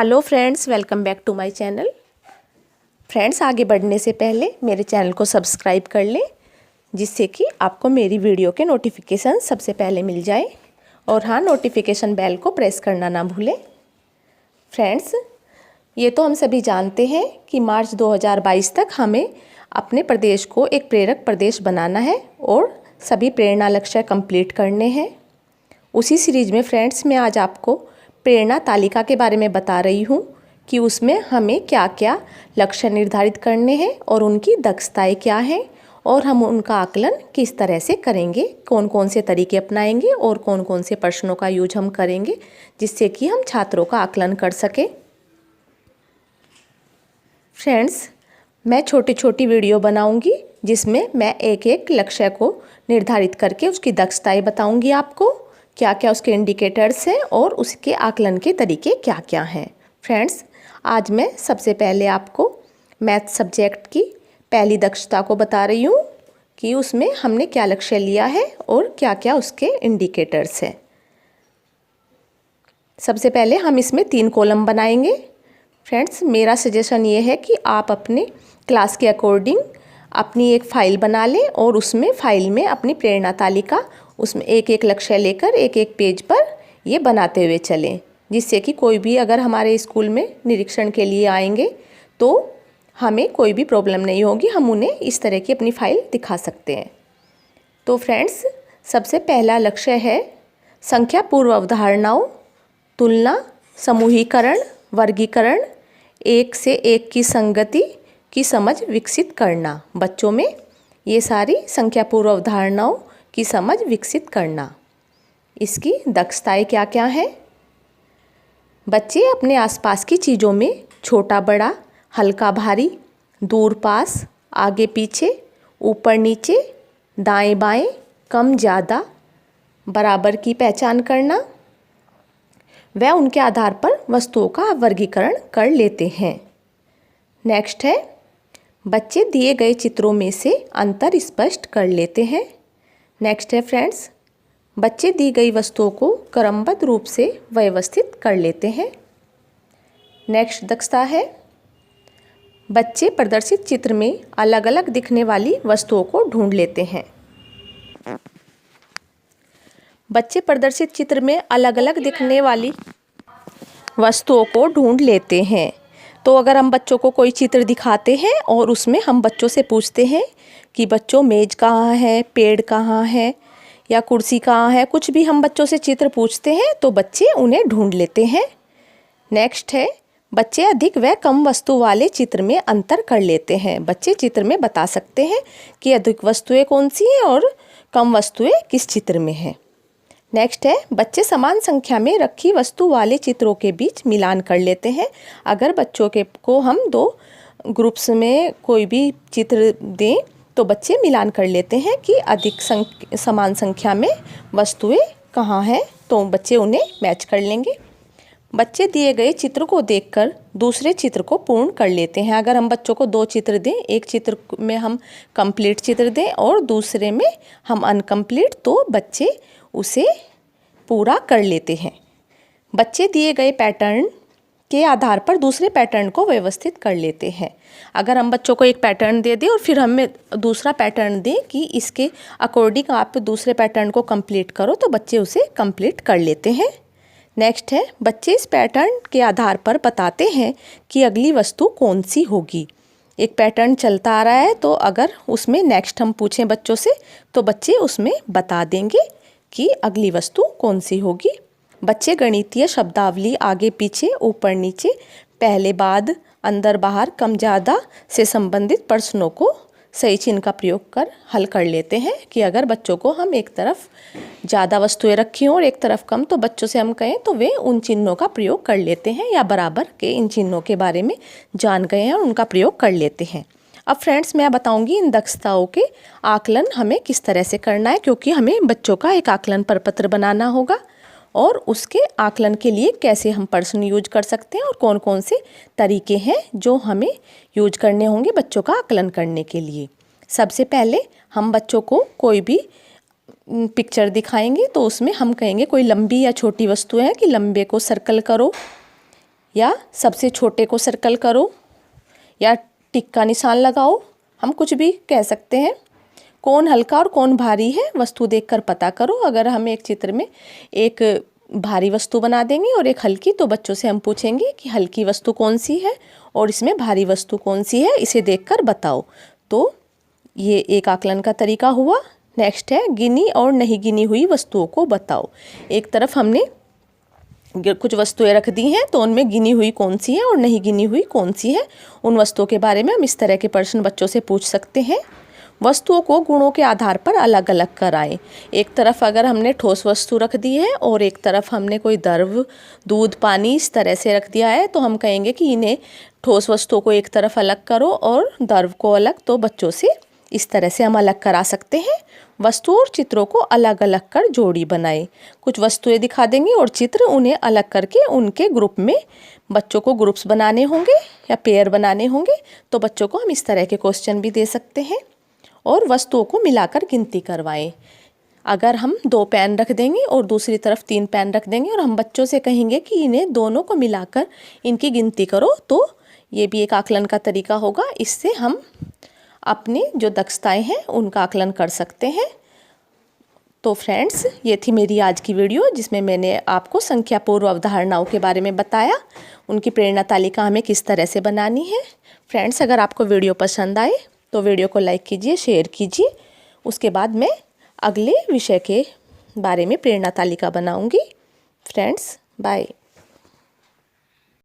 Hello friends, welcome back to my channel. Friends, आगे बढ़ने से पहले मेरे चैनल को सब्सक्राइब कर लें, जिससे कि आपको मेरी वीडियो के नोटिफिकेशन सबसे पहले मिल जाए। और हाँ, नोटिफिकेशन बेल को प्रेस करना ना भूलें। फ्रेंड्स, ये तो हम सभी जानते हैं कि मार्च 2022 तक हमें अपने प्रदेश को एक प्रेरक प्रदेश बनाना है और सभी प्रेरणा लक्ष्य कंप्लीट करने हैं। उसी सीरीज में फ्रेंड्स, मैं आज आपको प्रेरणा तालिका के बारे में बता रही हूँ कि उसमें हमें क्या क्या लक्ष्य निर्धारित करने हैं और उनकी दक्षताएं क्या हैं और हम उनका आकलन किस तरह से करेंगे, कौन कौन से तरीके अपनाएंगे और कौन कौन से प्रश्नों का यूज हम करेंगे, जिससे कि हम छात्रों का आकलन कर सकें। फ्रेंड्स, मैं छोटी छोटी वीडियो बनाऊंगी जिसमें मैं एक एक लक्ष्य को निर्धारित करके उसकी दक्षताएं बताऊंगी, आपको क्या क्या उसके इंडिकेटर्स हैं और उसके आकलन के तरीके क्या क्या हैं। फ्रेंड्स, आज मैं सबसे पहले आपको मैथ सब्जेक्ट की पहली दक्षता को बता रही हूँ कि उसमें हमने क्या लक्ष्य लिया है और क्या क्या उसके इंडिकेटर्स हैं। सबसे पहले हम इसमें 3 कॉलम बनाएंगे। फ्रेंड्स, मेरा सजेशन ये है कि आप अपने क्लास के अकॉर्डिंग अपनी एक फ़ाइल बना लें और उसमें फ़ाइल में अपनी प्रेरणा तालिका, उसमें एक एक लक्ष्य लेकर एक एक पेज पर ये बनाते हुए चलें, जिससे कि कोई भी अगर हमारे स्कूल में निरीक्षण के लिए आएंगे तो हमें कोई भी प्रॉब्लम नहीं होगी, हम उन्हें इस तरह की अपनी फ़ाइल दिखा सकते हैं। तो फ्रेंड्स, सबसे पहला लक्ष्य है संख्या पूर्व अवधारणाओं, तुलना, समूहीकरण, वर्गीकरण, एक से एक की संगति की समझ विकसित करना। बच्चों में ये सारी संख्या पूर्व अवधारणाओं की समझ विकसित करना। इसकी दक्षताएं क्या क्या हैं? बच्चे अपने आसपास की चीज़ों में छोटा बड़ा, हल्का भारी, दूर पास, आगे पीछे, ऊपर नीचे, दाएं बाएं, कम ज़्यादा, बराबर की पहचान करना, वह उनके आधार पर वस्तुओं का वर्गीकरण कर लेते हैं। नेक्स्ट है, बच्चे दिए गए चित्रों में से अंतर स्पष्ट कर लेते हैं। नेक्स्ट है फ्रेंड्स, बच्चे दी गई वस्तुओं को क्रमबद्ध रूप से व्यवस्थित कर लेते हैं। नेक्स्ट दक्षता है, बच्चे प्रदर्शित चित्र में अलग अलग दिखने वाली वस्तुओं को ढूंढ लेते हैं। बच्चे प्रदर्शित चित्र में अलग अलग दिखने वाली वस्तुओं को ढूंढ लेते हैं। तो अगर हम बच्चों को कोई चित्र दिखाते हैं और उसमें हम बच्चों से पूछते हैं कि बच्चों मेज़ कहाँ है, पेड़ कहाँ है या कुर्सी कहाँ है, कुछ भी हम बच्चों से चित्र पूछते हैं तो बच्चे उन्हें ढूंढ लेते हैं। नेक्स्ट है, बच्चे अधिक व कम वस्तु वाले चित्र में अंतर कर लेते हैं। बच्चे चित्र में बता सकते हैं कि अधिक वस्तुएं कौन सी हैं और कम वस्तुएं किस चित्र में हैं। नेक्स्ट है, बच्चे समान संख्या में रखी वस्तु वाले चित्रों के बीच मिलान कर लेते हैं। अगर बच्चों को हम 2 ग्रुप्स में कोई भी चित्र दें तो बच्चे मिलान कर लेते हैं कि अधिक समान संख्या में वस्तुएं कहाँ हैं, तो बच्चे उन्हें मैच कर लेंगे। बच्चे दिए गए चित्र को देखकर दूसरे चित्र को पूर्ण कर लेते हैं। अगर हम बच्चों को 2 चित्र दें, एक चित्र में हम कंप्लीट चित्र दें और दूसरे में हम अनकम्प्लीट, तो बच्चे उसे पूरा कर लेते हैं। बच्चे दिए गए पैटर्न के आधार पर दूसरे पैटर्न को व्यवस्थित कर लेते हैं। अगर हम बच्चों को एक पैटर्न दे दें और फिर हमें दूसरा पैटर्न दें कि इसके अकॉर्डिंग आप दूसरे पैटर्न को कंप्लीट करो, तो बच्चे उसे कंप्लीट कर लेते हैं। नेक्स्ट है, बच्चे इस पैटर्न के आधार पर बताते हैं कि अगली वस्तु कौन सी होगी। एक पैटर्न चलता आ रहा है तो अगर उसमें नेक्स्ट हम पूछें बच्चों से तो बच्चे उसमें बता देंगे कि अगली वस्तु कौन सी होगी। बच्चे गणितीय शब्दावली आगे पीछे, ऊपर नीचे, पहले बाद, अंदर बाहर, कम ज़्यादा से संबंधित प्रश्नों को सही चिन्ह का प्रयोग कर हल कर लेते हैं। कि अगर बच्चों को हम एक तरफ ज़्यादा वस्तुएं रखी हों और एक तरफ कम, तो बच्चों से हम कहें तो वे उन चिन्हों का प्रयोग कर लेते हैं या बराबर के इन चिन्हों के बारे में जान गए हैं और उनका प्रयोग कर लेते हैं। अब फ्रेंड्स, मैं बताऊंगी इन दक्षताओं के आकलन हमें किस तरह से करना है, क्योंकि हमें बच्चों का एक आकलन प्रपत्र बनाना होगा और उसके आकलन के लिए कैसे हम प्रश्न यूज कर सकते हैं और कौन कौन से तरीके हैं जो हमें यूज करने होंगे बच्चों का आकलन करने के लिए। सबसे पहले हम बच्चों को कोई भी पिक्चर दिखाएंगे तो उसमें हम कहेंगे कोई लंबी या छोटी वस्तु है कि लंबे को सर्कल करो या सबसे छोटे को सर्कल करो या टिक का निशान लगाओ, हम कुछ भी कह सकते हैं। कौन हल्का और कौन भारी है वस्तु देखकर पता करो। अगर हम एक चित्र में एक भारी वस्तु बना देंगे और एक हल्की, तो बच्चों से हम पूछेंगे कि हल्की वस्तु कौन सी है और इसमें भारी वस्तु कौन सी है, इसे देखकर बताओ। तो ये एक आकलन का तरीका हुआ। नेक्स्ट है गिनी और नहीं गिनी हुई वस्तुओं को बताओ। एक तरफ हमने कुछ वस्तुएं रख दी हैं, तो उनमें गिनी हुई कौन सी है और नहीं गिनी हुई कौन सी है, उन वस्तुओं के बारे में हम इस तरह के प्रश्न बच्चों से पूछ सकते हैं। वस्तुओं को गुणों के आधार पर अलग अलग कराएं। एक तरफ अगर हमने ठोस वस्तु रख दी है और एक तरफ हमने कोई द्रव, दूध, पानी इस तरह से रख दिया है, तो हम कहेंगे कि इन्हें ठोस वस्तुओं को एक तरफ अलग करो और द्रव को अलग। तो बच्चों से इस तरह से हम अलग करा सकते हैं। वस्तुओं और चित्रों को अलग अलग कर जोड़ी बनाएं। कुछ वस्तुएं दिखा देंगे और चित्र, उन्हें अलग करके उनके ग्रुप में बच्चों को ग्रुप्स बनाने होंगे या पेयर बनाने होंगे। तो बच्चों को हम इस तरह के क्वेश्चन भी दे सकते हैं। और वस्तुओं को मिलाकर गिनती करवाएं। अगर हम 2 पेन रख देंगे और दूसरी तरफ 3 पेन रख देंगे और हम बच्चों से कहेंगे कि इन्हें दोनों को मिलाकर इनकी गिनती करो, तो ये भी एक आकलन का तरीका होगा। इससे हम अपनी जो दक्षताएं हैं उनका आकलन कर सकते हैं। तो फ्रेंड्स, ये थी मेरी आज की वीडियो, जिसमें मैंने आपको संख्या पूर्व अवधारणाओं के बारे में बताया, उनकी प्रेरणा तालिका हमें किस तरह से बनानी है। फ्रेंड्स, अगर आपको वीडियो पसंद आए तो वीडियो को लाइक कीजिए, शेयर कीजिए। उसके बाद मैं अगले विषय के बारे में प्रेरणा तालिका बनाऊंगी। Friends, bye.